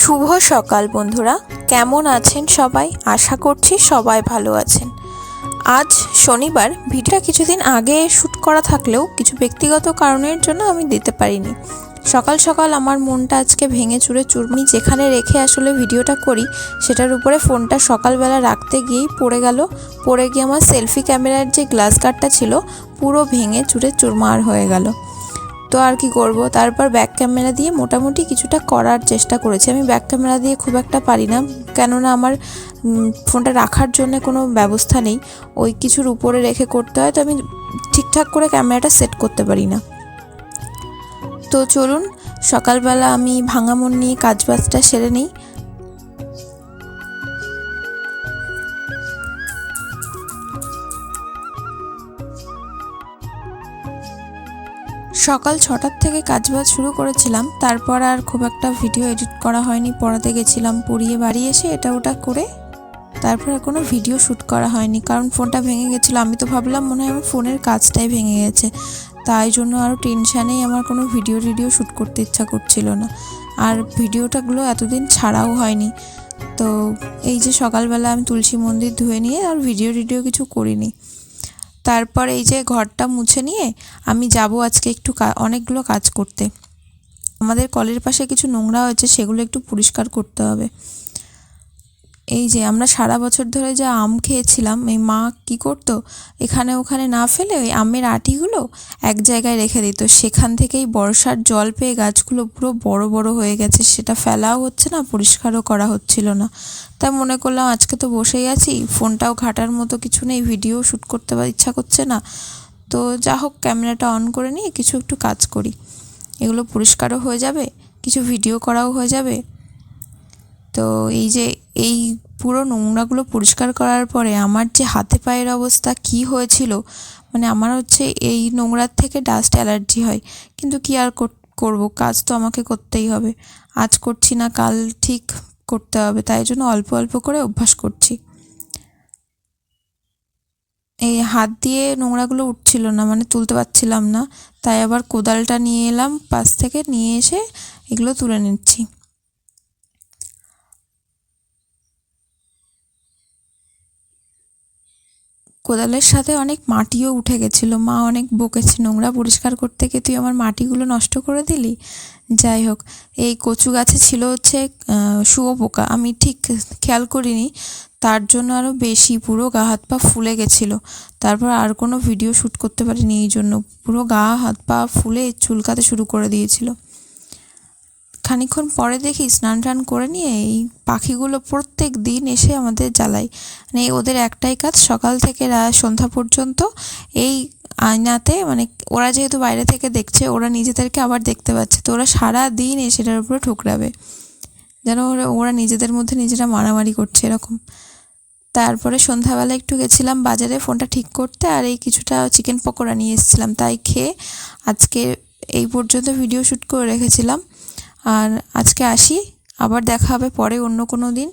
শুভ সকাল বন্ধুরা, কেমন আছেন সবাই? আশা করছি সবাই ভালো আছেন। আজ শনিবার। ভিডিওটা কিছুদিন আগে শ্যুট করা থাকলেও কিছু ব্যক্তিগত কারণের জন্য আমি দিতে পারিনি। সকাল সকাল আমার মনটা আজকে ভেঙে চুরে চুরমি যেখানে রেখে আসলে ভিডিওটা করি সেটার উপরে ফোনটা সকালবেলা রাখতে গিয়েই পড়ে গিয়ে আমার সেলফি ক্যামেরার যে গ্লাস গার্ডটা ছিল পুরো ভেঙে চুরে চুরমার হয়ে গেল। তো আর কি করব, তারপর ব্যাক ক্যামেরা দিয়ে মোটামুটি কিছুটা করার চেষ্টা করেছি। আমি ব্যাক ক্যামেরা দিয়ে খুব একটা পারি না, কেননা আমার ফোনটা রাখার জন্য কোনো ব্যবস্থা নেই, ওই কিছুর উপরে রেখে করতে হয়, তো আমি ঠিকঠাক করে ক্যামেরাটা সেট করতে পারি না। তো চলুন সকালবেলা আমি ভাঙা মন নিয়ে কাজবাজটা সেরে নিই। সকাল 6টার থেকে কাজবাজ শুরু করেছিলাম, তারপর আর খুব একটা ভিডিও এডিট করা হয়নি। পড়াতে গেছিলাম, পড়িয়ে বাড়ি এসে এটা ওটা করে তারপর আর কোনো ভিডিও শ্যুট করা হয়নি, কারণ ফোনটা ভেঙে গেছিলো। আমি তো ভাবলাম মনে হয় আমার ফোনের কাজটাই ভেঙে গেছে, তাই জন্য আরও টেনশানেই আমার কোনো ভিডিও শ্যুট করতে ইচ্ছা করছিল না। আর ভিডিওটাগুলো এতদিন ছাড়াও হয়নি। তো এই যে সকালবেলা আমি তুলসী মন্দির ধুয়ে নিয়ে আর ভিডিও কিছু করিনি। তারপর এই যে ঘরটা মুছে নিয়ে আমি যাব আজকে একটু অনেকগুলো কাজ করতে। আমাদের কলের পাশে কিছু নোংরা হয়েছে, সেগুলো একটু পরিষ্কার করতে হবে। এই যে আমরা সারা বছর ধরে যা আম খেয়েছিলাম, এই মা কি করতো, এখানে ওখানে না ফেলে ওই আমের আটিগুলো এক জায়গায় রেখে দিত। সেখান থেকেই বর্ষার জল পেয়ে গাছগুলো পুরো বড় বড় হয়ে গেছে, সেটা ফেলাও হচ্ছে না, পরিষ্কারও করা হচ্ছিল না। তাই মনে করলাম আজকে তো বসেই আছি, ফোনটাও ঘাটার মতো কিছু নেই, ভিডিও শ্যুট করতে ইচ্ছা করছে না, তো যা হোক ক্যামেরাটা অন করে নিয়ে কিছু একটু কাজ করি। এগুলো পরিষ্কারও হয়ে যাবে, কিছু ভিডিও করাও হয়ে যাবে। তো এই যে এই পুরো নোংরাগুলো পরিষ্কার করার পরে আমার যে হাতে পায়ের অবস্থা কি হয়েছিল, মানে আমার হচ্ছে এই নোংরার থেকে ডাস্ট অ্যালার্জি হয়, কিন্তু কি আর করব, কাজ তো আমাকে করতেই হবে। আজ করছি না, কাল ঠিক করতে হবে, তাই জন্য অল্প অল্প করে অভ্যাস করছি। এই হাত দিয়ে নোংরাগুলো উঠছিল না, মানে তুলতে পারছিলাম না, তাই আবার কোদালটা নিয়ে এলাম, পাশ থেকে নিয়ে এসে এগুলো তুলে নিচ্ছি। কোদালের সাথে অনেক মাটিও উঠে গেছিলো, মা অনেক বকেছে, নোংরা পরিষ্কার করতে গিয়ে তুই আমার মাটিগুলো নষ্ট করে দিলি। যাই হোক, এই কচু গাছে ছিল হচ্ছে শুঁয়োপোকা, আমি ঠিক খেয়াল করিনি, তার জন্য আরও বেশি পুরো গা হাত পা ফুলে গেছিলো। তারপর আর কোনো ভিডিও শ্যুট করতে পারিনি, এই জন্য পুরো গা হাত পা ফুলে চুলকাতে শুরু করে দিয়েছিল। খানিকক্ষণ পরে দেখি স্নান টান করে নিয়ে এই পাখিগুলো প্রত্যেক দিন এসে আমাদের জ্বালায়, মানে ওদের একটাই কাজ সকাল থেকে সন্ধ্যা পর্যন্ত এই আয়নাতে, মানে ওরা যেহেতু বাইরে থেকে দেখছে, ওরা নিজেদেরকে আবার দেখতে পাচ্ছে, তো ওরা সারা দিন সেটার উপরে ঠোকরাবে, যেন ওরা নিজেদের মধ্যে নিজেরা মারামারি করছে এরকম। তারপরে সন্ধ্যাবেলা একটু গেছিলাম বাজারে ফোনটা ঠিক করতে, আর এই কিছুটা চিকেন পকোড়া নিয়ে এসেছিলাম, তাই খেয়ে আজকে এই পর্যন্ত ভিডিও শ্যুট করে রেখেছিলাম। আর আজকে আসি, আবার দেখা হবে পরে অন্য কোনো দিন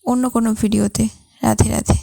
অন্য কোনো ভিডিওতে। রাধে রাধে।